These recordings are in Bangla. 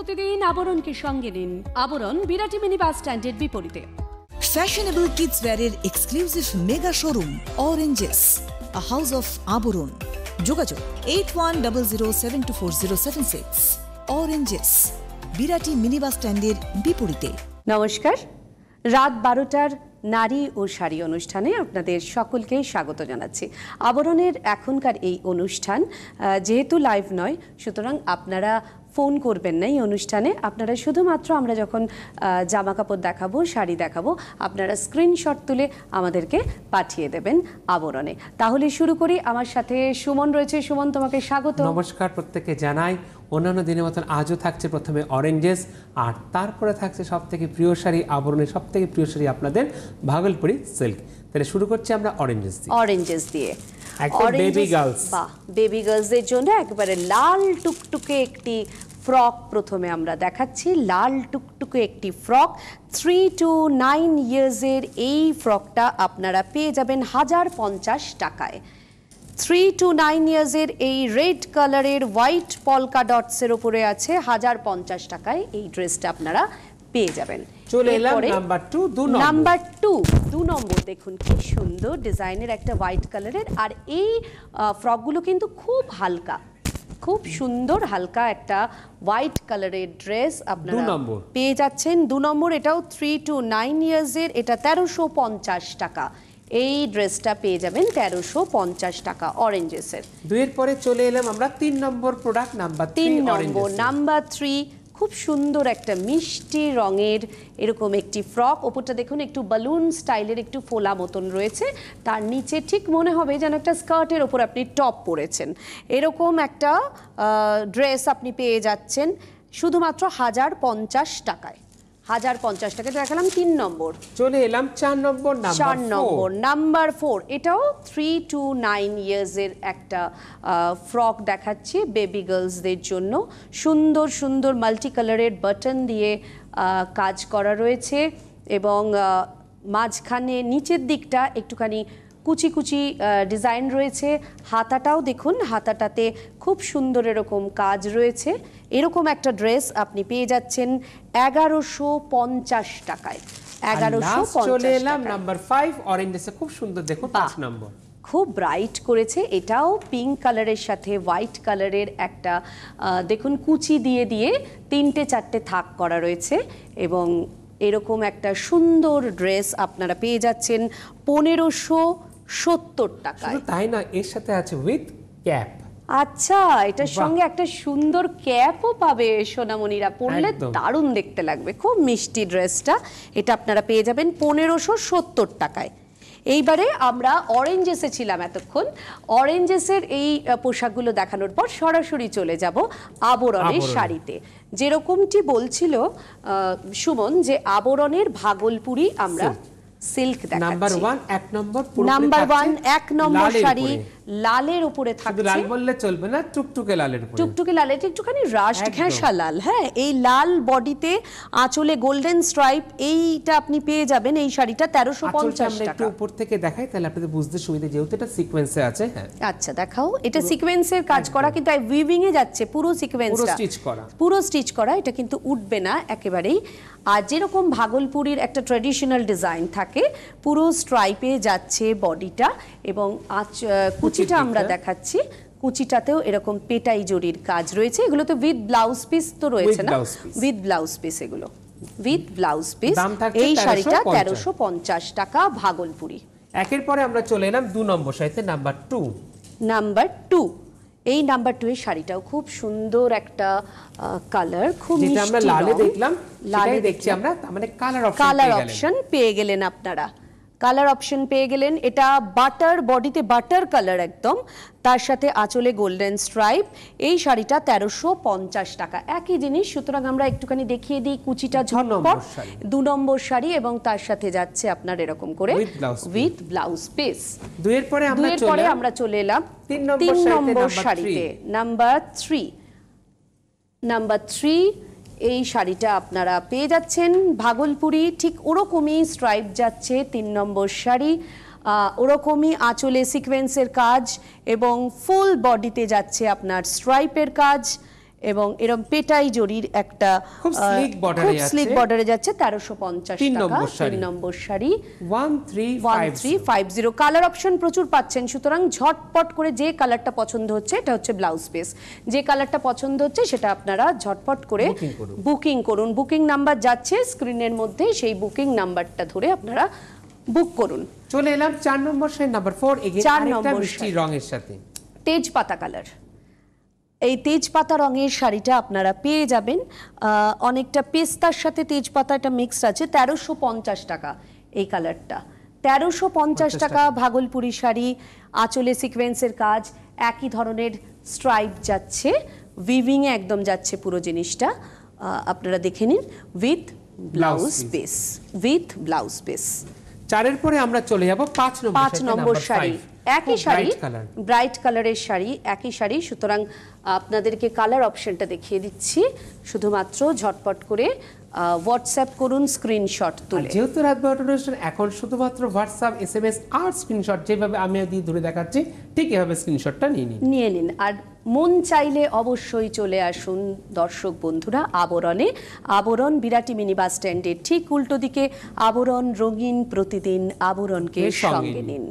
প্রতিদিন আবরণকে সঙ্গে নিন। আবরণ বিরাটি মিনি বাস স্ট্যান্ডের বিপরীতে। ফ্যাশনেবল কিডস ওয়্যারের exclusive mega showroom Oranges, a house of Abaran. যোগাযোগ 8100724076। অরেঞ্জেস, বিরাটি মিনি বাস স্ট্যান্ডের বিপরীতে। নমস্কার, রাত 12টার নারী ও শাড়ি অনুষ্ঠানে আপনাদের সকলকে স্বাগত জানাচ্ছি। আবরণের এখনকার এই অনুষ্ঠান যেহেতু লাইভ নয়, সুতরাং আপনারা ফোন করবেন না এই অনুষ্ঠানে। আপনারা শুধুমাত্র আমরা যখন জামা কাপড় দেখাবো, শাড়ি দেখাবো, আপনারা স্ক্রিনশট তুলে আমাদেরকে পাঠিয়ে দেবেন আবরণে। তাহলে শুরু করি। আমার সাথে সুমন রয়েছে। সুমন, তোমাকে স্বাগত। নমস্কার, প্রত্যেককে জানাই। অন্যান্য দিনের মতন আজও থাকছে প্রথমে অরেঞ্জেস, আর তারপরে থাকছে সব থেকে প্রিয় শাড়ি, আবরণের সব থেকে প্রিয় শাড়ি আপনাদের ভাগলপুরি সিল্ক। তাহলে শুরু করছি আমরা অরেঞ্জেস দিয়ে। বেবি গার্লস, বেবি গার্লসদের জন্য একেবারে লাল টুকটুকে একটি ফ্রক প্রথমে আমরা দেখাচ্ছি। লাল টুকটুকে একটি ফ্রক, 3 to 9 ইয়ার্সের এই ফ্রকটা আপনারা পেয়ে যাবেন 1050 টাকায়। 3 to 9 ইয়ার্সের এই রেড কালারের হোয়াইট পলকা ডটসের উপরে আছে, 1050 টাকায় এই ড্রেসটা আপনারা পেয়ে যাবেন। চলে এলাম নাম্বার 2, নাম্বার 2 নম্বর। দেখুন কি সুন্দর ডিজাইনের একটা হোয়াইট কালারের, আর এই ফ্রকগুলো কিন্তু খুব হালকা, খুব সুন্দর হালকা একটা হোয়াইট কালারের ড্রেস আপনারা পেয়ে যাচ্ছেন। 2 নম্বর, এটাও 3 to 9 ইয়ার্সের, এটা 1350 টাকা। এই ড্রেসটা পেয়ে যাবেন 1350 টাকা অরেঞ্জেসের। 2 এর পরে চলে এলাম আমরা 3 নম্বর প্রোডাক্ট, নাম্বার 3 নম্বর। নাম্বার 3 খুব সুন্দর একটা মিষ্টি রঙের এরকম একটি ফ্রক। ওপরটা দেখুন একটু বালুন স্টাইলের, একটু ফোলা মতন রয়েছে। তার নিচে ঠিক মনে হবে যেন একটা স্কার্টের ওপর আপনি টপ পরেছেন। এরকম একটা ড্রেস আপনি পেয়ে যাচ্ছেন শুধুমাত্র 1050 টাকায়। 1050 টাকায় দেখালাম 3 নম্বর। চলে এলাম 4 নম্বর। নাম্বার 4, এটাও 3 to 9 ইয়ার্সের একটা ফ্রক দেখাচ্ছি বেবি গার্লসদের জন্য। সুন্দর সুন্দর মাল্টি কালারের বাটন দিয়ে কাজ করা রয়েছে, এবং মাঝখানে নিচের দিকটা একটুখানি কুচি কুচি ডিজাইন রয়েছে। হাতাটাও দেখুন, হাতাটাতে খুব সুন্দর এরকম কাজ রয়েছে। এরকম একটা ড্রেস আপনি পেয়ে যাচ্ছেন 1150 টাকায়। 1150। চলে এলাম নাম্বার 5 অরেঞ্জেসে। খুব সুন্দর দেখুন 5 নম্বর, খুব ব্রাইট করেছে। এটাও পিঙ্ক কালারের সাথে হোয়াইট কালারের একটা দেখুন কুচি দিয়ে দিয়ে 3-4টে থাক করা রয়েছে, এবং এরকম একটা সুন্দর ড্রেস আপনারা পেয়ে যাচ্ছেন 1570 টাকায়। তাই না, এর সাথে আছে উইথ ক্যাপ। আচ্ছা, এটার সঙ্গে একটা সুন্দর ক্যাপও পাবে সোনামণিরা, পরলে দারুণ দেখতে লাগবে। খুব মিষ্টি ড্রেসটা, এটা আপনারা পেয়ে যাবেন 1570 টাকায়। এইবারে আমরা অরেঞ্জেসে ছিলাম এতক্ষণ। অরেঞ্জেসের এই পোশাকগুলো দেখানোর পর সরাসরি চলে যাব আবরণের শাড়িতে। যেরকমটি বলছিল সুমন, যে আবরণের ভাগলপুরি আমরা সিল্ক দেখাচ্ছি। নাম্বার 1 1 নম্বর শাড়ি লালের উপরে থাকছে। লাল বললে চলবে না, টুকটুকে লালের উপরে। টুকটুকে লালের একটুখানি রাস্ট ঘেঁষা লাল। হ্যাঁ, এই লাল বডিতে আঁচলে গোল্ডেন স্ট্রাইপ, এইটা আপনি পেয়ে যাবেন এই শাড়িটা 1350 টাকা। একটু উপর থেকে দেখাই তাহলে আপনাদের বুঝতে সুবিধা, যেহেতু এটা সিকোয়েন্সে আছে। হ্যাঁ, আচ্ছা দেখাও। এটা সিকোয়েন্সের কাজ করা, কিন্তু উইভিং এ যাচ্ছে পুরো সিকোয়েন্সটা, পুরো স্টিচ করা। এটা কিন্তু উঠবে না একেবারেই। আর যেরকম ভাগলপুরীর একটা ট্র্যাডিশনাল ডিজাইন থাকে, পুরো স্ট্রাইপে যাচ্ছে বডিটা, এবং কুচিটা আমরা দেখাচ্ছি। কুচিটাতেও এরকম পেটাই জরির কাজ রয়েছে। এগুলো তো উইথ ব্লাউজ পিস তো রয়েছে না, উইথ ব্লাউজ পিস, এগুলো উইথ ব্লাউজ পিস। এই শাড়িটা 1350 টাকা ভাগলপুরি। একের পরে আমরা চলে এলাম 2 নম্বর শাড়িতে, নাম্বার 2। এই নাম্বার 2 এর শাড়িটাও খুব সুন্দর একটা কালার, খুব মিষ্টি। আমরা লালে দেখলাম, লালে দেখছি আমরা, মানে কালার অপশন পেয়ে গেলেন আপনারা। কালার অপশন পেয়ে গেলেন। এটা বাটার বডিতে, বাটার কালার একদম, তার সাথে আঁচলে গোল্ডেন স্ট্রাইপ। এই শাড়িটা 1350 টাকা। একই জিনিস, সুতরাং আমরা একটুখানি দেখিয়ে দিই কুচিটা ঝটপট। 2 নম্বর শাড়ি, এবং তার সাথে যাচ্ছে আপনার এরকম করে উইথ ব্লাউজ পিস। 2 এর পরে আমরা চলে এলাম 3 নম্বর শাড়িতে। নাম্বার 3 এই শাড়িটা আপনারা পেয়ে যাচ্ছেন ভাগলপুরি, ঠিক ওরকমই স্ট্রাইপ যাচ্ছে 3 নম্বর শাড়ি। ওরকমই আঁচলে সিকোয়েন্সের কাজ, এবং ফুল বডিতে যাচ্ছে আপনার স্ট্রাইপের কাজ। এবং এরকম পেটাই জরির একটা খুব স্লিক বর্ডারে যাচ্ছে 1350 টাকা। 3 নম্বর শাড়ি 1350। কালার অপশন প্রচুর পাচ্ছেন, সুতরাং ঝটপট করে যে কালারটা পছন্দ হচ্ছে, এটা হচ্ছে ব্লাউজ পিস, যে কালারটা পছন্দ হচ্ছে সেটা আপনারা ঝটপট করে বুকিং করুন। বুকিং নাম্বার যাচ্ছে স্ক্রিনের মধ্যে, সেই বুকিং নাম্বারটা ধরে আপনারা বুক করুন। চলে এলাম 4 নম্বর শাড়ি নাম্বার 4, এগেইন আরেকটা মিষ্টি রঙের সাথে তেজপাতা কালার। এই তেজপাতা রঙের শাড়িটা আপনারা পেয়ে যাবেন, অনেকটা পেস্তার সাথে তেজপাতা এটা মিক্স আছে, 1350 টাকা এই কালারটা। 1350 টাকা ভাগলপুরি শাড়ি, আঁচলে সিকোয়েন্সের কাজ, একই ধরনের স্ট্রাইপ যাচ্ছে, উইভিং এ একদম যাচ্ছে পুরো জিনিসটা, আপনারা দেখে নিন, with blouse piece, with blouse piece. 4 পরে আমরা চলে যাব 5 নম্বর শাড়ি, একই শাড়ি, ব্রাইট কালারের শাড়ি, একই শাড়ি, সুতরাং আপনাদেরকে কালার অপশনটা দেখিয়ে দিচ্ছি, শুধুমাত্র ঝটপট করে হোয়াটসঅ্যাপ করুন স্ক্রিনশট তুলে। যেহেতু রাত 12টা অনুষ্ঠান, এখন শুধুমাত্র হোয়াটসঅ্যাপ, এসএমএস আর স্ক্রিনশট, যেভাবে আমি দিয়ে ধরে দেখাচ্ছি ঠিক এভাবে স্ক্রিনশটটা নিয়ে নিন। আর মন চাইলে অবশ্যই চলে আসুন দর্শক বন্ধুরা আবরণে। আবরণ বিরাটি মিনি বাস স্ট্যান্ডের ঠিক উল্টো দিকে, আবরণ রঙিন প্রতিদিন, আবরণকে সঙ্গে নিন।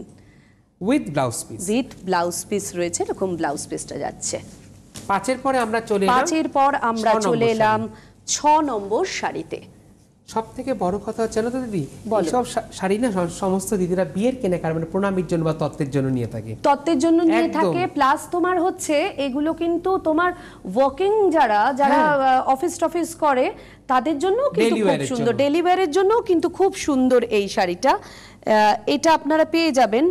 With blouse piece, with blouse piece রয়েছে, এরকম ব্লাউজ পিসটা যাচ্ছে। 5 পরে আমরা চলে এলাম 5 পর আমরা চলে এলাম 6 নম্বর শাড়িতে। সব থেকে বড় কথা হচ্ছে জানো তো দিদি, সব শাড়ি না সমস্ত দিদিরা বিয়ের কেনাকাটা মানে প্রণামীর জন্য বা তত্ত্বের জন্য নিয়ে থাকে, প্লাস তোমার হচ্ছে এগুলো কিন্তু তোমার ওয়ার্কিং যারা অফিস টফিস করে তাদের জন্য কিন্তু খুব সুন্দর, ডেলিভারির জন্য কিন্তু খুব সুন্দর এই শাড়িটা। এটা আপনারা পেয়ে যাবেন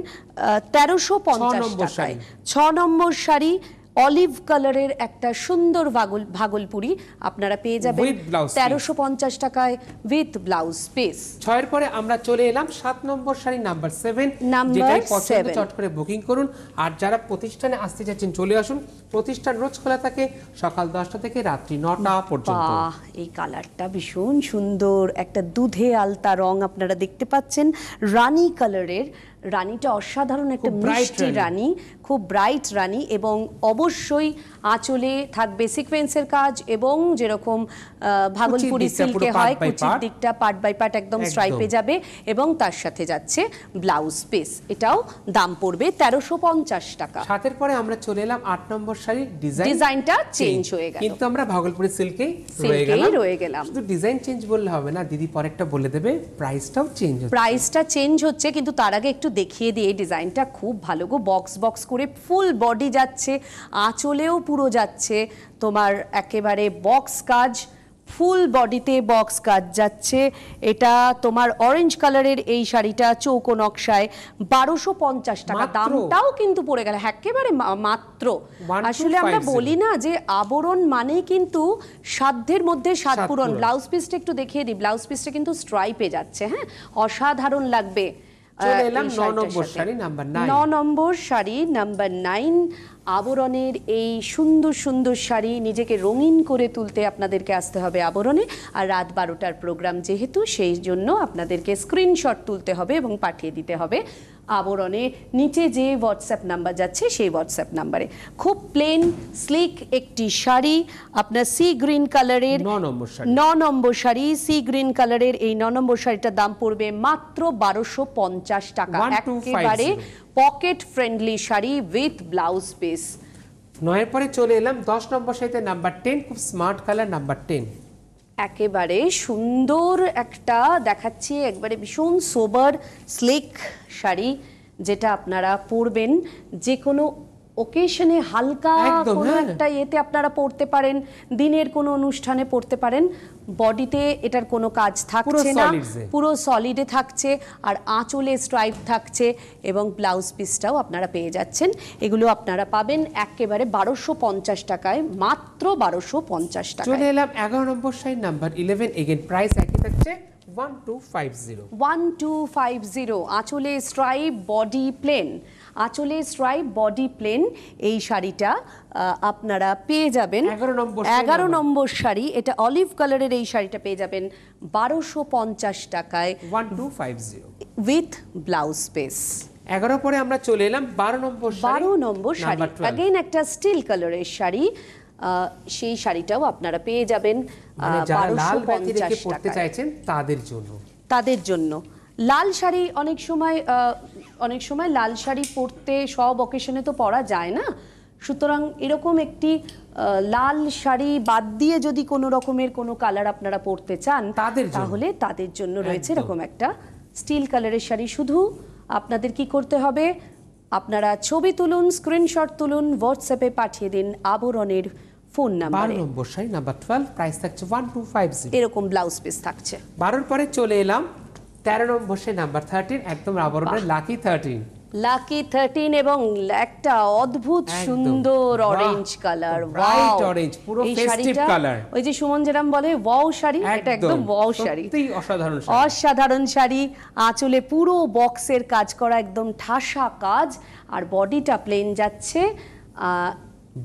1350 টাকায়। 6 নম্বর শাড়ি, অলিভ কালারের একটা সুন্দর ভাগলপুরি আপনারা পেয়ে যাবেন 1350 টাকায় উইথ ব্লাউজ পিস। 6 পরে আমরা চলে এলাম 7 নম্বর শাড়ি নাম্বার 7, যেটাই পছন্দ চট করে বুকিং করুন। আর যারা প্রতিষ্ঠানে আসতে যাচ্ছেন চলে আসুন, প্রতিষ্ঠান রোজ খোলা থাকে সকাল 10টা থেকে রাত্রি 9টা পর্যন্ত। এই কালারটা ভীষণ সুন্দর, একটা দুধে আলতা রং আপনারা দেখতে পাচ্ছেন, রানী কালারের, রানীটা অসাধারণ একটা মিষ্টি রানী, খুব ব্রাইট রানী, এবং অবশ্যই আঁচলে থাকবে সিকোয়েন্সের কাজ, এবং যেরকম ভাগলপুরি সিল্কে হয় কুচির দিকটা পার্ট বাই পার্ট একদম স্ট্রাইপে যাবে, এবং তার সাথে যাচ্ছে ব্লাউজ পিস। এটাও দাম পড়বে 1350 টাকা। 7 পরে আমরা চলে এলাম 8 নম্বর শাড়ির ডিজাইনটা চেঞ্জ হয়ে গেল, কিন্তু আমরা ভাগলপুরি সিল্কেই রয়ে গেলাম। শুধু ডিজাইন চেঞ্জ বললে হবে না দিদি, পরেরটা বলে দেবে প্রাইসটাও চেঞ্জ হচ্ছে। প্রাইসটা চেঞ্জ হচ্ছে, কিন্তু তার আগে একটু দেখিয়ে দিই, এই ডিজাইনটা খুব ভালো গো, বক্স বক্স করে ফুল বডি যাচ্ছে, আঁচলেও পুরো যাচ্ছে তোমার একেবারে বক্স কাজ, ফুল বডিতে বক্স কাজ যাচ্ছে। এটা তোমার অরেঞ্জ কালারের এই শাড়িটা চৌকো নকশায় 1250 টাকা, দামটাও কিন্তু পড়ে গেল একেবারে মাত্র। আসলে আমরা বলি না যে আবরণ মানে কিন্তু সাধ্যের মধ্যে সাত পূরণ। ব্লাউজ পিসটা একটু দেখিয়ে দিই, ব্লাউজ পিসটা কিন্তু স্ট্রাইপে যাচ্ছে, হ্যাঁ, অসাধারণ লাগবে। চলে এলাম 9 নম্বর শাড়ি নাম্বার 9। 9 নম্বর শাড়ি নাম্বার 9, আবরণের এই সুন্দর সুন্দর শাড়ি, নিজেকে রঙিন করে তুলতে আপনাদেরকে আসতে হবে আবরণে। আর রাত 12টার প্রোগ্রাম যেহেতু, সেই জন্য আপনাদেরকে স্ক্রিনশট তুলতে হবে এবং পাঠিয়ে দিতে হবে আবরণে। নিচে যে হোয়াটসঅ্যাপ নাম্বার যাচ্ছে সেই হোয়াটসঅ্যাপ নাম্বারে। খুব প্লেন স্লিক একটি শাড়ি, আপনার সি গ্রিন কালারের 9 নম্বর শাড়ি, সি গ্রিন কালারের এই 9 নম্বর শাড়িটার দাম পড়বে মাত্র 1250 টাকা। একেবারে pocket friendly sari with blouse piece. 9 পরে চলে এলাম 10 নম্বর শাড়িতে নাম্বার 10, খুব স্মার্ট কালার নাম্বার 10। একেবারে সুন্দর একটা দেখাচ্ছি, একবারে ভীষণ সোবার স্লিক শাড়ি, যেটা আপনারা পরবেন যে কোনো ওকেশনে, হালকা কোনো একটা এতে আপনারা পরতে পারেন, দিনের কোনো অনুষ্ঠানে পরতে পারেন। বডিতে এটার কোনো কাজ থাকছে না, পুরো সলিডে থাকছে, আর আঁচলে স্ট্রাইপ থাকছে, এবং ব্লাউজ পিসটাও আপনারা পেয়ে যাচ্ছেন। এগুলো আপনারা পাবেন একেবারে 1250 টাকায়, মাত্র 1250 টাকা। চলে এলাম 11 নম্বর শাড়ি নাম্বার 11, এগেইন প্রাইস একই থাকছে 1250। আঁচলে স্ট্রাইপ, বডি প্লেন, আঁচলে স্ট্রাইপ, বডি প্লেন, এই শাড়িটা আপনারা পেয়ে যাবেন 11 নম্বর শাড়ি। এটা অলিভ কালারের এই শাড়িটা পেয়ে যাবেন 1250 টাকায় 1250 উইথ ব্লাউজ পিস। 11 পরে আমরা চলে এলাম 12 নম্বর শাড়ি। 12 নম্বর শাড়ি, अगेन একটা স্টিল কালারের শাড়ি, সেই শাড়িটাও আপনারা পেয়ে যাবেন মানে যারা লাল বাতি রেখে 1250 পড়তে টাকায়। চাইছেন তাদের জন্য লাল শাড়ি অনেক সময় লাল শাড়ি পরতে সব অকেশনে তো পরা যায় না, সুতরাং এরকম একটি লাল শাড়ি বাদ দিয়ে যদি কোনো রকমের কোনো কালার আপনারা পরতে চান তাহলে তাদের জন্য রয়েছে এরকম একটা স্টিল কালারের শাড়ি। শুধু আপনাদের কি করতে হবে, আপনারা ছবি তুলুন, স্ক্রিনশট তুলুন, হোয়াটসঅ্যাপে পাঠিয়ে দিন আবরণের ফোন নাম্বারে। 12 নম্বর শাড়ি নাম্বার 12, প্রাইস থাকছে 1250। এরকম ব্লাউজ পিস থাকছে। 12 পরে চলে এলাম 13 নম্বর শাড়ি নাম্বার 13, একদম আবরণের লাকি 13। লাকি 13 এবং একটা অদ্ভুত সুন্দর অরেঞ্জ কালার, ব্রাইট অরেঞ্জ, পুরো ফেস্টিভ কালার। ওই যে সুমন যেরাম বলে ওয়াও শাড়ি, এটা একদম ওয়াও শাড়ি, সত্যি অসাধারণ শাড়ি। অসাধারণ শাড়ি। আঁচলে পুরো বক্সের কাজ করা, একদম ঠাসা কাজ, আর বডিটা প্লেন যাচ্ছে।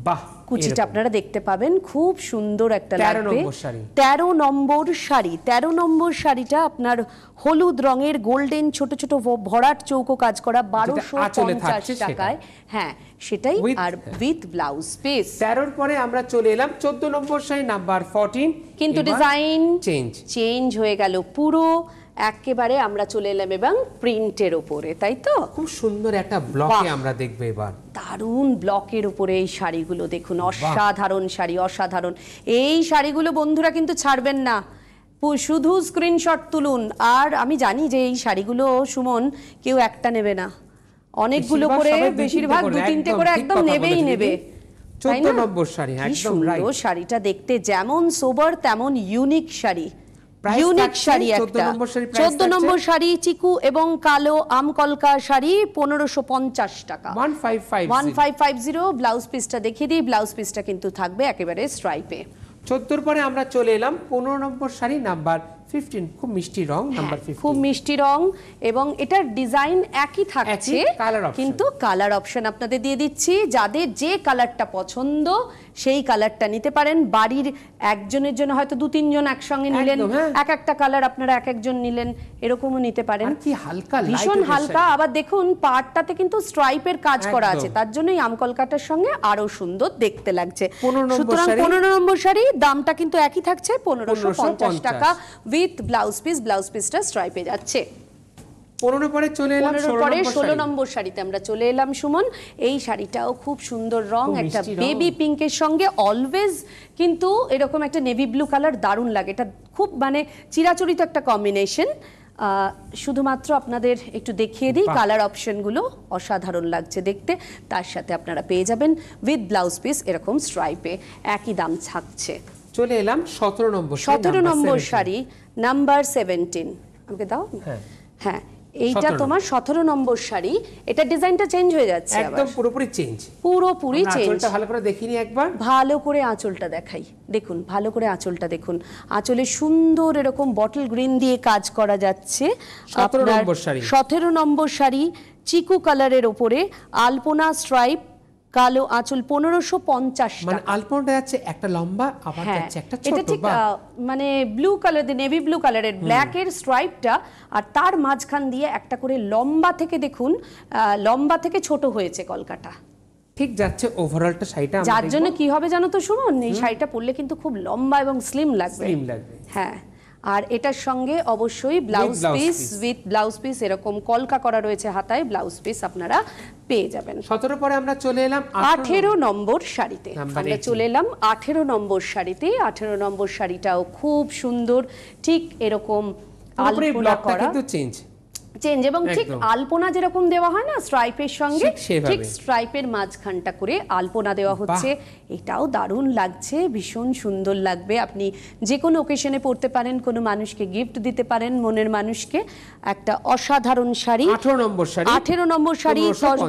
বাহ, কুচিটা আপনারা দেখতে পাবেন, খুব সুন্দর একটা 13 লাগবে। নম্বর শাড়ি। 13 নম্বর শাড়ি, 13 নম্বর শাড়িটা আপনার হলুদ রঙের গোল্ডেন ছোট ছোট ভরাট চৌকো কাজ করা, 1250 টাকায়। হ্যাঁ সেটাই, আর উইথ ব্লাউজ পিস। 13 পরে আমরা চলে এলাম 14 নম্বর শাড়ি নাম্বার 14, কিন্তু ডিজাইন চেঞ্জ হয়ে গেল পুরো একেবারে। আমরা চলে এলাম এবং প্রিন্টের উপরে, তাই তো? খুব সুন্দর একটা ব্লকে আমরা দেখব এবার। দারুণ ব্লকের উপরে এই শাড়িগুলো দেখুন, অসাধারণ শাড়ি, অসাধারণ এই শাড়িগুলো। বন্ধুরা কিন্তু ছাড়বেন না, শুধু স্ক্রিনশট তুলুন। আর আমি জানি যে এই শাড়িগুলো সুমন কেউ একটা নেবে না, অনেকগুলো করে, বেশিরভাগ 2-3টে করে একদম নেবেই নেবে। 14 নম্বর শাড়ি, একদম রাইট। শাড়িটা দেখতে যেমন সোবার তেমন ইউনিক শাড়ি, ইউনিক শাড়ি একটা। 14 নম্বর শাড়ি চিকু এবং কালো আমকলকা শাড়ি, 1550 টাকা, 1550। ব্লাউজ পিসটা দেখিয়ে দিই, ব্লাউজ পিসটা কিন্তু থাকবে একেবারে স্ট্রাইপে। 14 পরে আমরা চলে এলাম 15 নম্বর শাড়ি নাম্বার 15, খুব মিষ্টি রং নাম্বার 15, খুব মিষ্টি রং, এবং এটার ডিজাইন একই থাকছে, কিন্তু কালার অপশন আপনাদের দিয়ে দিচ্ছি। যাদের যে কালারটা পছন্দ সেই কালারটা নিতে পারেন। বাড়ির একজনের জন্য হয়তো 2-3 জন একসঙ্গে নিলেন, এক একটা কালার আপনারা এক একজন নিলেন, এরকমও নিতে পারেন। কি হালকা, ভীষণ হালকা। আবার দেখুন পাড়টাতে কিন্তু স্ট্রাইপের কাজ করা আছে, তার জন্যই আমকলকাটার সঙ্গে আরো সুন্দর দেখতে লাগছে। সুতরাং 15 নম্বর শাড়ি দামটা কিন্তু একই থাকছে, 1550 টাকা উইথ ব্লাউজ পিস। ব্লাউজ পিসটা স্ট্রাইপে যাচ্ছে। 15 পরে চলে এলাম 16 নম্বর শাড়িতে আমরা চলে এলাম সুমন। এই শাড়িটাও খুব সুন্দর রং, একটা বেবি পিঙ্কের সঙ্গে অলওয়েজ কিন্তু এরকম একটা নেভি ব্লু কালার দারুণ লাগে। এটা খুব মানে চিরাচরিত একটা কম্বিনেশন। শুধুমাত্র আপনাদের একটু দেখিয়ে দিই, কালার অপশনগুলো অসাধারণ লাগছে দেখতে। তার সাথে আপনারা পেয়ে যাবেন উইথ ব্লাউজ পিস এরকম স্ট্রাইপে, একই দাম থাকছে। চলে এলাম 17 নম্বর 17 নম্বর শাড়ি নাম্বার 17। আমাকে দাও। হ্যাঁ এইটা তোমার 17 নম্বর শাড়ি। এটা ডিজাইনটা চেঞ্জ হয়ে যাচ্ছে, একদম পুরোপুরি চেঞ্জ, পুরোপুরি চেঞ্জ। আঁচলটা ভালো করে দেখিনি একবার, ভালো করে আঁচলটা দেখাই, দেখুন ভালো করে আঁচলটা দেখুন। আঁচলে সুন্দর এরকম বটল গ্রিন দিয়ে কাজ করা যাচ্ছে। 17 নম্বর শাড়ি চিকু কালারের উপরে আলপনা স্ট্রাইপ, কালো আঁচল, 1550 টাকা। মানে আলপনাটা যাচ্ছে একটা লম্বা, আবার যাচ্ছে একটা ছোট। এটা ঠিক মানে ব্লু কালার, নেভি ব্লু কালারের ব্ল্যাকের স্ট্রাইপটা, আর তার মাঝখান দিয়ে একটা করে লম্বা থেকে দেখুন, লম্বা থেকে ছোট হয়েছে কলকাটা। ঠিক যাচ্ছে ওভারঅলটা শাড়িটা। যার জন্য কি হবে জানো তো সুমন, এই শাড়িটা পরলে কিন্তু খুব লম্বা এবং স্লিম লাগবে। হ্যাঁ, আর এটার সঙ্গে অবশ্যই blouse piece, with blouse piece এরকম কলকা করা রয়েছে হাতায়, ব্লাউজ পিস আপনারা পেয়ে যাবেন। 17 পরে আমরা চলে এলাম 18 নম্বর শাড়িতে। আমরা চলে এলাম 18 নম্বর শাড়িতে। 18 নম্বর শাড়িটাও খুব সুন্দর, ঠিক এরকম আলপনা করা, কিন্তু চেঞ্জ এবং ঠিক আলপনা যেরকম দেওয়া হয় না স্ট্রাইপের সঙ্গে, ঠিক স্ট্রাইপের মাঝখানটা করে আলপনা দেওয়া হচ্ছে। এটাও দারুণ লাগছে, ভীষণ সুন্দর লাগবে। আপনি যে কোনো ওকেশনে পরতে পারেন, কোনো মানুষকে গিফট দিতে পারেন, মনের মানুষকে। একটা অসাধারণ শাড়ি। 18 নম্বর শাড়ি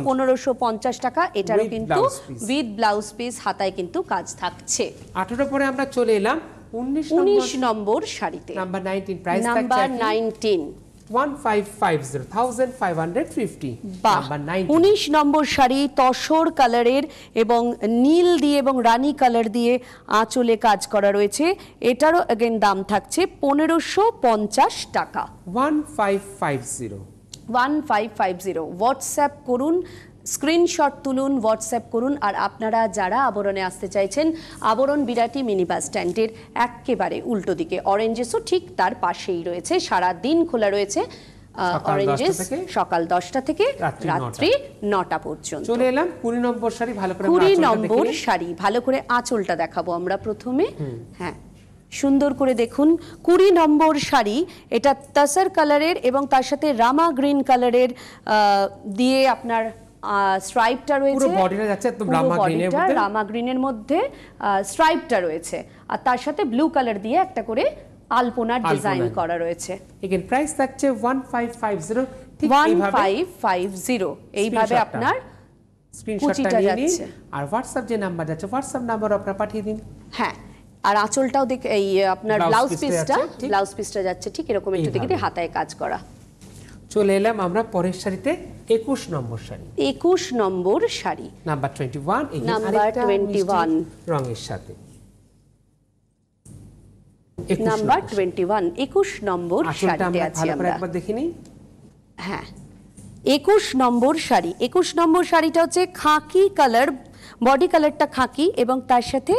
1550 টাকা। এটারও কিন্তু উইথ ব্লাউজ পিস, হাতায় কিন্তু কাজ থাকছে। 18 পরে আমরা চলে এলাম 19 নম্বর শাড়িতে, নাম্বার 19, প্রাইস নাম্বার 19 1550। 19 নম্বর শাড়ি তসর কালারের এবং নীল দিয়ে এবং রানী কালার দিয়ে আঁচলে কাজ করা রয়েছে। এটারও अगेन দাম থাকছে 1550 টাকা। 1550 1550। হোয়াটসঅ্যাপ করুন স্ক্রিনশট তুলুন, হোয়াটসঅ্যাপ করুন। আর আপনারা যারা আবরণে আসতে চাইছেন, আবরণ বিরাটি মিনি বাস স্ট্যান্ডের একেবারে উল্টো দিকে অরেঞ্জেসও ঠিক তার পাশেই রয়েছে, সারা দিন খোলা রয়েছে অরেঞ্জেস সকাল 10টা থেকে রাত্রি 9টা পর্যন্ত। চলে এলাম 20 নম্বর শাড়ি, ভালো করে 20 নম্বর শাড়ি, ভালো করে আঁচলটা দেখাবো আমরা প্রথমে। হ্যাঁ, সুন্দর করে দেখুন 20 নম্বর শাড়ি। এটা তাসার কালারের এবং তার সাথে রামা গ্রিন কালারের দিয়ে আপনার স্ট্রাইপটা রয়েছে, পুরো বডিটা যাচ্ছে একদম রামা গ্রিনের মধ্যে স্ট্রাইপটা রয়েছে, আর তার সাথে ব্লু কালার দিয়ে একটা করে আলপনার ডিজাইন করা রয়েছে। এখানে প্রাইস থাকছে 1550, ঠিক 1550। এইভাবে আপনার স্ক্রিনশটটা নিয়ে নিন, আর হোয়াটসঅ্যাপ যে নাম্বার যাচ্ছে হোয়াটসঅ্যাপ নাম্বার আপনারা পাঠিয়ে দিন। হ্যাঁ, আর আঁচলটাও দেখে এই আপনার ব্লাউজ পিসটা যাচ্ছে ঠিক এরকম একটু দেখে হাতায় কাজ করা। চলে এলাম আমরা পরের শাড়িতে 21 নম্বর শাড়ি। 21 নম্বর শাড়ি নাম্বার 21, এই নাম্বার 21 রঙের সাথে নাম্বার 21, 21 নম্বর শাড়িতে আছি আমরা। একবার দেখে নিই। হ্যাঁ, 21 নম্বর শাড়ি। 21 নম্বর শাড়িটা হচ্ছে খাকি কালার, বডি কালারটা খাকি এবং তার সাথে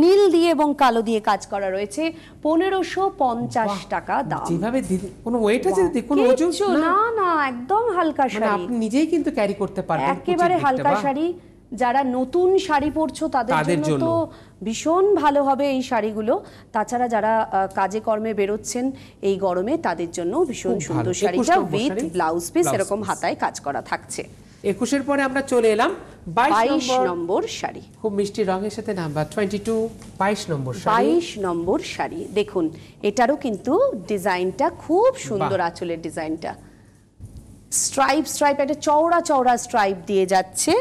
নীল দিয়ে এবং কালো দিয়ে কাজ করা রয়েছে। 1550 টাকা দাম। যেভাবে কোনো ওয়েট আছে, কোনো ওজন না, না, একদম হালকা শাড়ি, আপনি নিজেই কিন্তু ক্যারি করতে পারবেন, একেবারে হালকা শাড়ি। যারা নতুন শাড়ি পরছো তাদের জন্য তো ভীষণ ভালো হবে এই শাড়িগুলো। তাছাড়া যারা কাজে কর্মে বেরোচ্ছেন এই গরমে তাদের জন্য ভীষণ সুন্দর শাড়িটা উইথ ব্লাউজ পিস এরকম হাতায় কাজ করা থাকছে। 21 এর পরে আমরা চলে এলাম 22 নম্বর শাড়ি, খুব মিষ্টি রঙের সাথে নাম্বার 22, 22 নম্বর শাড়ি। 22 নম্বর শাড়ি দেখুন, এটারও কিন্তু ডিজাইনটা খুব সুন্দর, আঁচলের ডিজাইনটা স্ট্রাইপ একটা চওড়া চওড়া স্ট্রাইপ দিয়ে যাচ্ছে,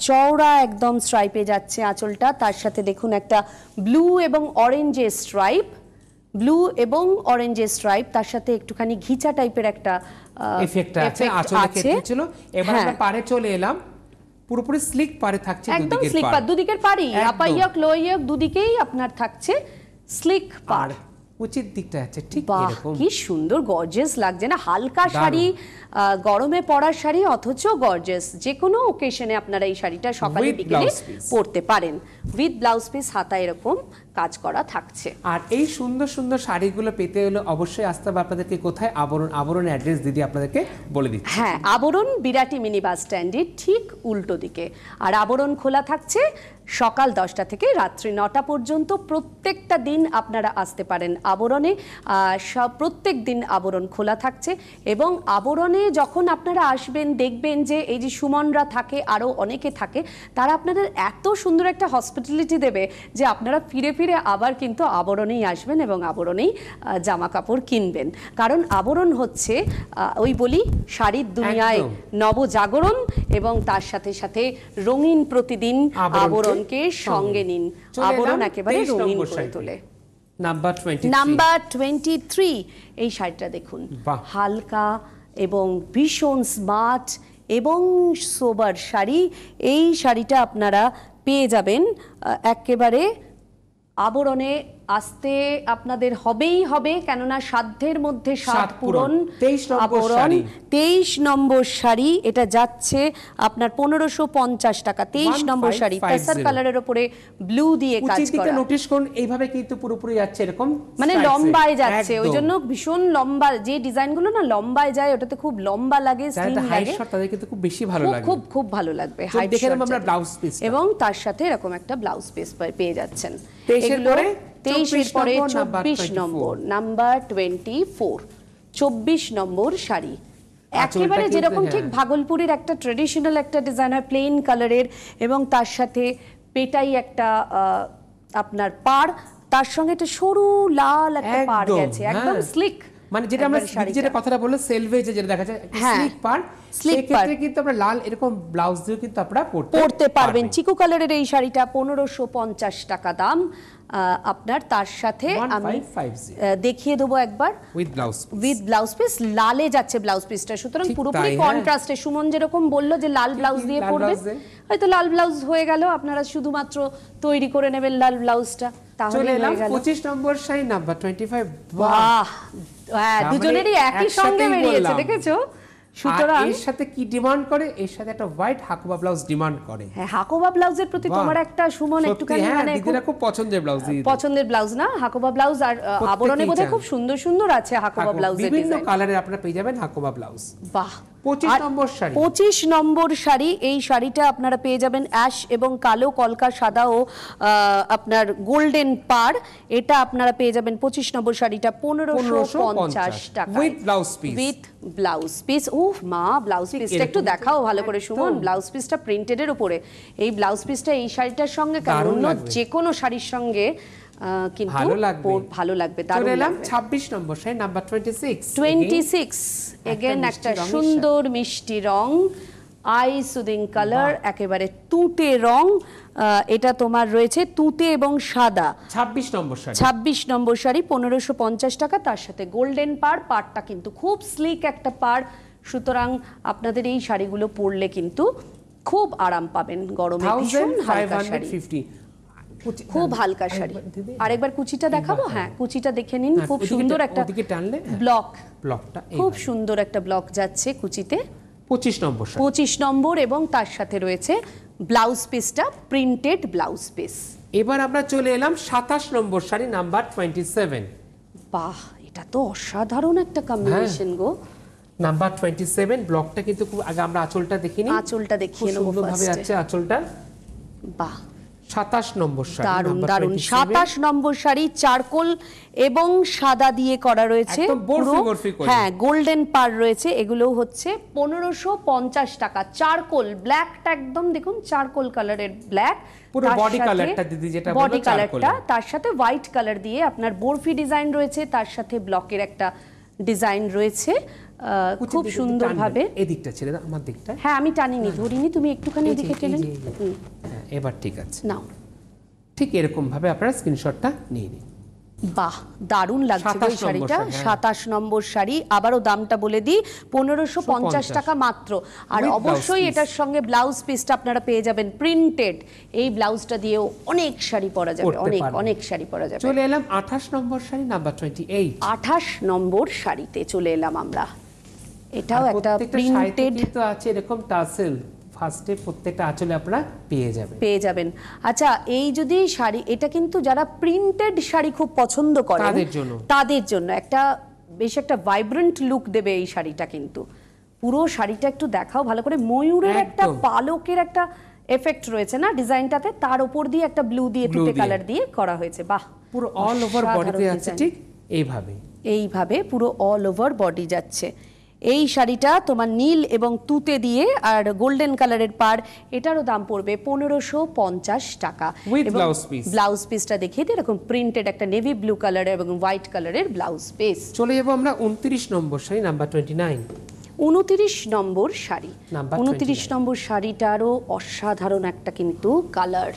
চওড়া একদম স্ট্রাইপে যাচ্ছে আঁচলটা। তার সাথে দেখুন একটা ব্লু এবং অরেঞ্জের স্ট্রাইপ, ব্লু এবং অরেঞ্জের স্ট্রাইপ, তার সাথে একটুখানি ঘিচা টাইপের একটা এফেক্ট আছে আঁচলে ক্ষেত্রে ছিল। এবার আমরা পারে চলে এলাম, পুরোপুরি স্লিক পারে থাকছে, একদম স্লিক পার, দুদিকের পারই, আপাইয়াক লোয়াক দুদিকেই আপনার থাকছে স্লিক পার। উচিত দিকটা আছে ঠিক এরকম। কি সুন্দর গর্জিয়াস লাগছে না, হালকা শাড়ি, গরমে পরার শাড়ি অথচ গর্জিয়াস। যে কোনো ওকেশনে আপনারা এই শাড়িটা সকালে বিকেলে পরতে পারেন, উইথ ব্লাউজ পিস, হাতা এরকম কাজ করা থাকছে। আর এই সুন্দর সুন্দর শাড়িগুলো পেতে হলে অবশ্যই আসতে হবে আপনাদেরকে কোথায়, আবরণ অ্যাড্রেস দিদি আপনাদেরকে বলে দিচ্ছি। হ্যাঁ, আবরণ বিরাটি মিনি বাস স্ট্যান্ডের ঠিক উল্টো দিকে। আর আবরণ খোলা থাকছে সকাল 10টা থেকে রাত্রি 9টা পর্যন্ত। প্রত্যেকটা দিন আপনারা আসতে পারেন আবরণে, প্রত্যেক দিন আবরণ খোলা থাকছে। এবং আবরণে যখন আপনারা আসবেন দেখবেন যে এই যে সুমনরা থাকে, আরও অনেকে থাকে, তারা আপনাদের এত সুন্দর একটা হসপিটালিটি দেবে যে আপনারা ফিরে ফিরে আবার কিন্তু আবরণেই আসবেন এবং আবরণেই জামা কাপড় কিনবেন। কারণ আবরণ হচ্ছে ওই বলি শাড়ির দুনিয়ায় নবজাগরণ, এবং তার সাথে সাথে রঙিন প্রতিদিন আবরণকে সঙ্গে নিন। আবরণ একেবারে রঙিন করে তোলে। নাম্বার 23, এই শাড়িটা দেখুন, হালকা এবং ভীষণ স্মার্ট এবং সোবার শাড়ি। এই শাড়িটা আপনারা পেয়ে যাবেন একেবারে আবরণে আসতে আপনাদের হবেই হবে, কেননা সাধ্যের মধ্যে সাধ পূরণ। আবরণ 23 নম্বর শাড়ি, এটা যাচ্ছে আপনার 1550 টাকা। 23 নম্বর শাড়ি তাসার কালারের উপরে ব্লু দিয়ে কাজ করা। নোটিস করুন এইভাবে কিন্তু পুরোপুরি যাচ্ছে এরকম, মানে লম্বায় যাচ্ছে, ওই জন্য ভীষণ লম্বা যে ডিজাইনগুলো না লম্বায় যায়, ওটাতে খুব লম্বা লাগে, স্লিম লাগে, তাদের কিন্তু খুব বেশি ভালো লাগে, খুব খুব ভালো লাগবে। হাইট দেখে আমরা ব্লাউজ পিস এবং তার সাথে এরকম একটা ব্লাউজ পিস পেয়ে যাচ্ছেন। 23 এর পরে 24 নম্বর, নাম্বার 24, 24 নম্বর শাড়ি। একেবারে যেরকম ঠিক ভাগলপুরের একটা ট্রেডিশনাল একটা ডিজাইন হয়, প্লেন কালারের, এবং তার সাথে পেটাই একটা আপনার পাড়, তার সঙ্গে একটা সরু লাল একটা পাড় গেছে, একদম স্লিক। মানে যেটা আমরা যেটা কথাটা বললো সেলভেজে যেটা দেখা যায় স্লিক পাড়, সেই ক্ষেত্রে কিন্তু আমরা লাল এরকম ব্লাউজ দিয়ে কিন্তু আপনারা পরতে পারবেন। চিকু কালারের এই শাড়িটা 1550 টাকা দাম আপনার। তার সাথে আমি দেখিয়ে দেবো একবার, উইথ ব্লাউজ পিস, লালে যাচ্ছে ব্লাউজ পিসটা, সুতরাং পুরোপুরি কন্ট্রাস্টে। সুমন যেরকম বললো যে লাল ব্লাউজ দিয়ে পরবেন, হয়তো লাল ব্লাউজ হয়ে গেল, আপনারা শুধুমাত্র তৈরি করে নেবেন লাল ব্লাউজটা, তাহলে হয়ে গেল। 25 নম্বর শাড়ি নাম্বার 25। বাহ, দুজনেরই একই সঙ্গে বেরিয়েছে, দেখেছো? সুতরাং এর সাথে কি ডিমান্ড করে, এর সাথে একটা হোয়াইট হাকোবা ব্লাউজ ডিমান্ড করে। হ্যাঁ, হাকোবা ব্লাউজের প্রতি তোমার একটা সুমন একটুখানি মানে দিদিরা খুব পছন্দের ব্লাউজ, পছন্দের ব্লাউজ না হাকোবা ব্লাউজ, আর আবরণে বোধহয় খুব সুন্দর সুন্দর আছে হাকোবা ব্লাউজের ডিজাইন, বিভিন্ন কালারে আপনারা পেয়ে যাবেন হাকোবা ব্লাউজ। বাহ। 25 নম্বর শাড়ি, 25 নম্বর শাড়ি, এই শাড়িটা আপনারা পেয়ে যাবেন অ্যাশ এবং কালো, কলকা সাদা ও আপনার গোল্ডেন পার। এটা আপনারা পেয়ে যাবেন 25 নম্বর শাড়িটা 1550 টাকা with blouse piece. With blouse piece. উফ মা, ব্লাউজ পিসটা একটু দেখাও ভালো করে সুমন। ব্লাউজ পিসটা প্রিন্টেডের উপরে, এই ব্লাউজ পিসটা এই শাড়িটার সঙ্গে অন্য যে কোনো শাড়ির সঙ্গে কিন্তু ভালো লাগবে। চলে এলাম 26 নম্বর শাড়ি নাম্বার 26 এগেন একটা সুন্দর মিষ্টি রং, আই সুদিং কালার, একেবারে তুঁতে রং। এটা তোমার রয়েছে তুঁতে এবং সাদা। 26 নম্বর শাড়ি, 26 নম্বর শাড়ি 1550 টাকা, তার সাথে গোল্ডেন পার। পাড়টা কিন্তু খুব স্লিক একটা পাড়, সুতরাং আপনাদের এই শাড়িগুলো পরলে কিন্তু খুব আরাম পাবেন গরমে। ভীষণ হালকা শাড়ি, খুব হালকা শাড়ি। আরেকবার কুচিটা দেখাবো? হ্যাঁ, কুচিটা দেখে নিন। খুব সুন্দর একটা ব্লকটা, খুব সুন্দর একটা ব্লক যাচ্ছে কুচিতে। 25 নম্বর এবং তার সাথে রয়েছে ব্লাউজ পিসটা প্রিন্টেড ব্লাউজ পিস। এবার আমরা চলে এলাম 27 নম্বর শাড়ি নাম্বার 27। বাহ, এটা তো অসাধারণ একটা কম্বিনেশন গো। নাম্বার 27 ব্লকটা কিন্তু খুব, আগে আমরা আঁচলটা দেখিনি, আঁচলটা দেখিয়ে নেব সুন্দরভাবে আছে আঁচলটা। বাহ, 27 নম্বর শাড়ি, দারুণ দারুণ। 27 নম্বর শাড়ি চারকোল এবং সাদা দিয়ে করা রয়েছে, হ্যাঁ গোল্ডেন পার রয়েছে। এগুলো হচ্ছে 1550 টাকা। চারকোল ব্ল্যাকটা একদম দেখুন, চারকোল কালারের ব্ল্যাক, পুরো বডি কালারটা দিদি যেটা বলছো, বডি কালারটা, তার সাথে হোয়াইট কালার দিয়ে আপনার বরফি ডিজাইন রয়েছে, তার সাথে ব্লকের একটা ডিজাইন রয়েছে খুব সুন্দর ভাবে। এদিকটা ছেড়ে দাও, আমার দিকটা। হ্যাঁ, আমি টানিনি, ধরিনি, তুমি একটুখানি এদিকে টেনে। এবার ঠিক আছে, নাও। ঠিক এরকম ভাবে আপনারা স্ক্রিনশটটা নিয়ে নিন। বাহ, দারুণ লাগছে এই শাড়িটা। 27 নম্বর শাড়ি, আবারও দামটা বলে দিই, 1550 টাকা মাত্র। আর অবশ্যই এটার সঙ্গে ব্লাউজ পিসটা আপনারা পেয়ে যাবেন প্রিন্টেড। এই ব্লাউজটা দিয়েও অনেক শাড়ি পরা যাবে, অনেক শাড়ি পরা যাবে। চলে এলাম 28 নম্বর শাড়ি নাম্বার 28। 28 নম্বর শাড়িতে চলে এলাম আমরা। এটাও একটা প্রিন্টেড তো আছে, এরকম টাসেল ফার্স্টে প্রত্যেকটা আঁচলে আপনারা পেয়ে যাবেন। আচ্ছা, এই যদি শাড়ি, এটা কিন্তু যারা প্রিন্টেড শাড়ি খুব পছন্দ করে তাদের জন্য একটা বেশ একটা ভাইব্রেন্ট লুক দেবে এই শাড়িটা। কিন্তু পুরো শাড়িটা একটু দেখাও ভালো করে। ময়ূরের একটা পালকের একটা এফেক্ট রয়েছে না ডিজাইনটাতে, তার উপর দিয়ে একটা ব্লু দিয়ে তুতে কালার দিয়ে করা হয়েছে। বাহ, পুরো অল ওভার বডিতে আছে, ঠিক এইভাবে পুরো অল ওভার বডি যাচ্ছে। এই শাড়িটা তোমার নীল এবং তুতে দিয়ে আর গোল্ডেন কালারের পার, এটারও দাম পড়বে 1550 টাকা। ব্লাউজ পিসটা দেখিয়ে দিই, এরকম প্রিন্টেড একটা নেভি ব্লু কালারের এবং হোয়াইট কালারের ব্লাউজ পিস। চলে যাবো আমরা 29 নম্বর শাড়ি নাম্বার 29। 29 নম্বর শাড়ি, 29 নম্বর শাড়িটারও অসাধারণ একটা কিন্তু কালার।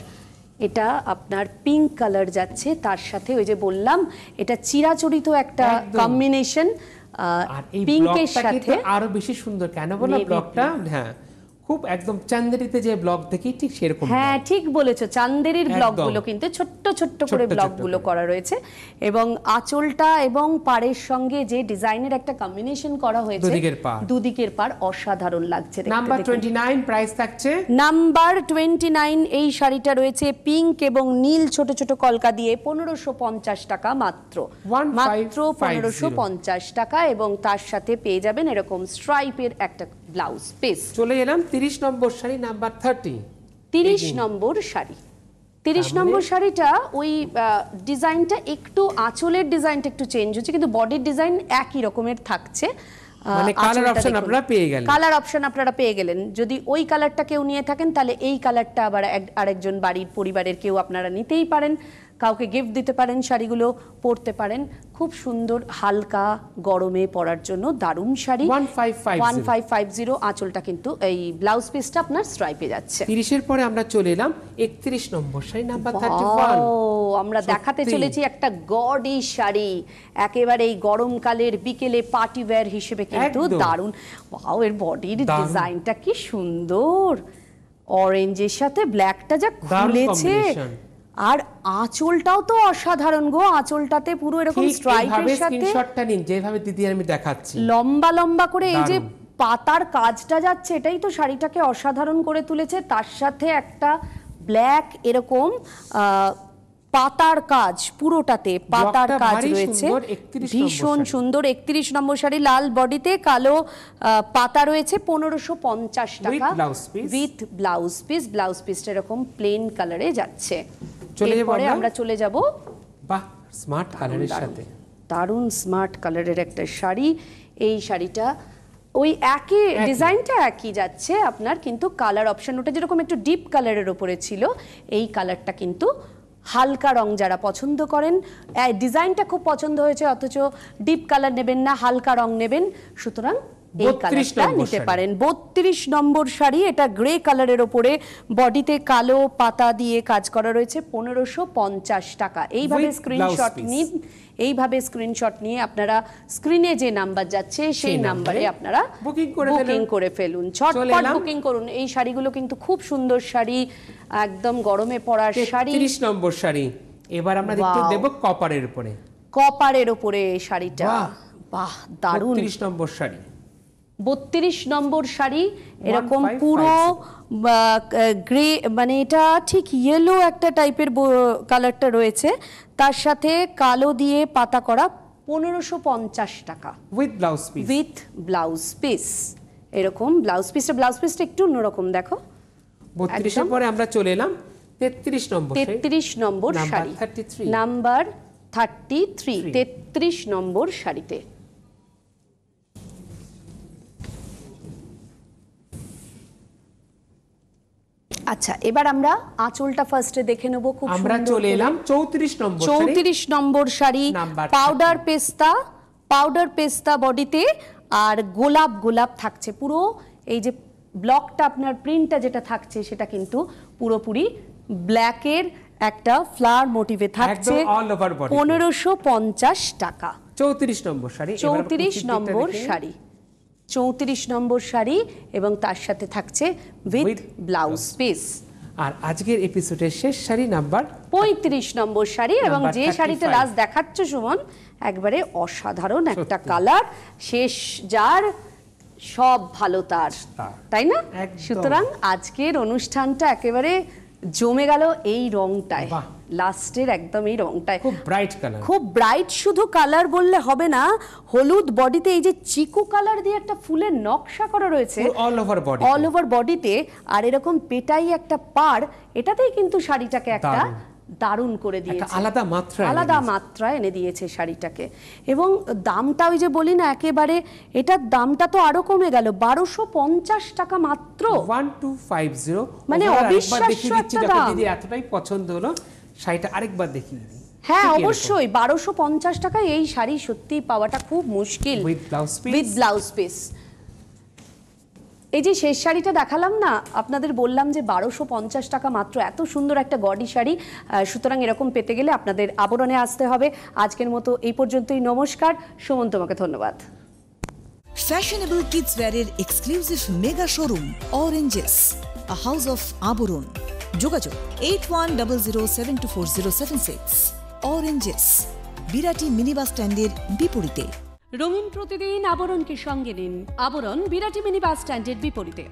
এটা আপনার পিঙ্ক কালার যাচ্ছে, তার সাথে ওই যে বললাম এটা চিরাচরিত একটা কম্বিনেশন। পিঙ্কের সাথে আরো বেশি সুন্দর কেন বলো ব্লকটা? হ্যাঁ, খুব একদম চান্দেরিতে যে ব্লক দেখি ঠিক সেরকম। হ্যাঁ, ঠিক বলেছো, চান্দেরির ব্লকগুলো কিন্তু ছোট্ট ছোট্ট করে ব্লকগুলো করা রয়েছে, এবং আঁচলটা এবং পাড়ের সঙ্গে যে ডিজাইনের একটা কম্বিনেশন করা হয়েছে, দুদিকের পাড় অসাধারণ লাগছে। নাম্বার 29 প্রাইস থাকছে নাম্বার 29। এই শাড়িটা রয়েছে পিঙ্ক এবং নীল ছোট ছোট কলকা দিয়ে 1550 টাকা মাত্র, 1550 টাকা, এবং তার সাথে পেয়ে যাবেন এরকম স্ট্রাইপের একটা ব্লাউজ পিস। চলে এলাম 30 নম্বর শাড়ি নাম্বার 30। 30 নম্বর শাড়ি, 30 নম্বর শাড়িটা ওই ডিজাইনটা একটু, আঁচলের ডিজাইনটা একটু চেঞ্জ হচ্ছে, কিন্তু বডির ডিজাইন একই রকমের থাকছে। মানে কালার অপশন আপনারা পেয়ে গেলেন, কালার অপশন আপনারা পেয়ে গেলেন। যদি ওই কালারটা কেউ নিয়ে থাকেন তাহলে এই কালারটা আবার আরেকজন বাড়ির পরিবারের কেউ আপনারা নিতেই পারেন, কাউকে গিফট দিতে পারেন, শাড়িগুলো পরতে পারেন। খুব সুন্দর হালকা গরমে পরার জন্য দারুণ শাড়ি। 1550 আঁচলটা কিন্তু এই ব্লাউজ পিসটা আপনার স্ট্রাইপে যাচ্ছে। 30 এর পরে আমরা চলে এলাম 31 নম্বর শাড়ি নাম্বার 31। আমরা দেখাতে চলেছি একটা গডি শাড়ি, একেবারে এই গরমকালের বিকেলে পার্টি ওয়্যার হিসেবে কিন্তু দারুণ। ওয়াও, এর বডির ডিজাইনটা কি সুন্দর, অরেঞ্জের সাথে ব্ল্যাকটা যা খুলেছে, আর আঁচলটাও তো অসাধারণ গো। আঁচলটাতে পুরো এরকম স্ট্রাইপের সাথে, স্ক্রিনশটটা নিন যেভাবে দিদি আমি দেখাচ্ছি, লম্বা লম্বা করে এই যে পাতার কাজটা যাচ্ছে, এটাই তো শাড়িটাকে অসাধারণ করে তুলেছে। তার সাথে একটা ব্ল্যাক এরকম পাতার কাজ, পুরোটাতে পাতার কাজ রয়েছে, ভীষণ সুন্দর। 31 নম্বর শাড়ি, লাল বডিতে কালো পাতা রয়েছে, 1550 টাকা উইথ ব্লাউজ পিস। ব্লাউজ পিসটা এরকম প্লেন কালারে যাচ্ছে। এরপরে আমরা চলে যাব বাহ স্মার্ট কালারের সাথে, দারুণ স্মার্ট কালারের একটা শাড়ি। এই শাড়িটা ওই একই ডিজাইনটা একই যাচ্ছে আপনার, কিন্তু কালার অপশন ওটা যেরকম একটু ডিপ কালারের ওপরে ছিল, এই কালারটা কিন্তু হালকা রং যারা পছন্দ করেন, ডিজাইনটা খুব পছন্দ হয়েছে অথচ ডিপ কালার নেবেন না, হালকা রং নেবেন, সুতরাং এই কালারটা নিতে পারেন। 32 নম্বর শাড়ি, এটা গ্রে কালারের ওপরে বডিতে কালো পাতা দিয়ে কাজ করা রয়েছে, 1550 টাকা। এইভাবে স্ক্রিনশট নিন, এইভাবে স্ক্রিনশট নিয়ে আপনারা স্ক্রিনে যে নাম্বার যাচ্ছে সেই নাম্বারে আপনারা বুকিং করে ফেলুন, ঝটপট বুকিং করুন। এই শাড়িগুলো কিন্তু খুব সুন্দর শাড়ি, একদম গরমে পরার শাড়ি। 30 নম্বর শাড়ি, এবার আমরা দেখতে দেব কপারের উপরে, কপারের উপরে এই শাড়িটা, বাহ দারুণ। 30 নম্বর শাড়ি, 32 নম্বর শাড়ি, এরকম পুরো গ্রে, মানে এটা ঠিক ইয়েলো একটা টাইপের কালারটা রয়েছে, তার সাথে কালো দিয়ে পাতা করা, 1550 টাকা with blouse piece. With blouse piece, এরকম ব্লাউজ পিসটা একটু অন্যরকম দেখো। 32 এর পরে আমরা চলে এলাম 33 নম্বর শাড়ি, 33 নম্বর শাড়ি, নাম্বার 33, 33 নম্বর শাড়িতে। আচ্ছা, এবার আমরা আঁচলটা ফার্স্টে দেখে নেব। খুব সুন্দর, আমরা চলে এলাম 34 নম্বর শাড়ি, 34 নম্বর শাড়ি, পাউডার পেস্তা বডিতে, আর গোলাপ গোলাপ থাকছে পুরো। এই যে ব্লকটা আপনার প্রিন্টটা যেটা থাকছে সেটা কিন্তু পুরোপুরি ব্ল্যাকের একটা ফ্লাওয়ার মোটিভে থাকছে, 1550 টাকা। 34 নম্বর শাড়ি, 34 নম্বর শাড়ি, 34 নম্বর শাড়ি, এবং তার সাথে থাকছে উইথ ব্লাউজ পিস। আর আজকের এপিসোডের শেষ শাড়ি নাম্বার 35 নম্বর শাড়ি, এবং যে শাড়িটা লাস্ট দেখাচ্ছ সুমন, একবারে অসাধারণ একটা কালার, শেষ যার সব ভালো তার, তাই না? সুতরাং আজকের অনুষ্ঠানটা একেবারে জমে গেল এই রংটায়, লাস্টের একদম এই রংটায়, খুব ব্রাইট কালার, খুব ব্রাইট। শুধু কালার বললে হবে না, হলুদ বডিতে এই যে চিকু কালার দিয়ে একটা ফুলের নকশা করা রয়েছে অল ওভার বডিতে, আর এরকম পেটাই একটা পাড়, এটাতেই কিন্তু শাড়িটাকে একটা দারুণ করে দিয়েছে, আলাদা মাত্রা এনে দিয়েছে শাড়িটাকে। এবং দামটা ওই যে বলি না, একেবারে এটার দামটা তো আরো কমে গেল, 1250 টাকা মাত্র, 1250, মানে অবিশ্বাস্য একটা দাম। দিদি এতটাই পছন্দ হলো শাড়িটা, আরেকবার দেখিয়ে দিই। হ্যাঁ অবশ্যই, 1250 টাকায় এই শাড়ি সত্যি পাওয়াটা খুব মুশকিল, উইথ ব্লাউজ পিস। এই যে শেষ শাড়িটা দেখালাম না আপনাদের, বললাম যে 1250 টাকা মাত্র, এত সুন্দর একটা গডি শাড়ি। সুতরাং এরকম পেতে গেলে আপনাদের আবরণে আসতে হবে। আজকের মতো এই পর্যন্তই, নমস্কার। সুমন, তোমাকে ধন্যবাদ। ফ্যাশনেবল কিডস ওয়্যারের exclusive mega showroom Oranges, a house of Abaran. যোগাযোগ 8100724076। অরেঞ্জেস, বিরাটি মিনি বাস স্ট্যান্ডের বিপরীতে। রঙিন প্রতিদিন আবরণকে সঙ্গে নিন। আবরণ বিরাটি মিনি বাস স্ট্যান্ডের বিপরীতে।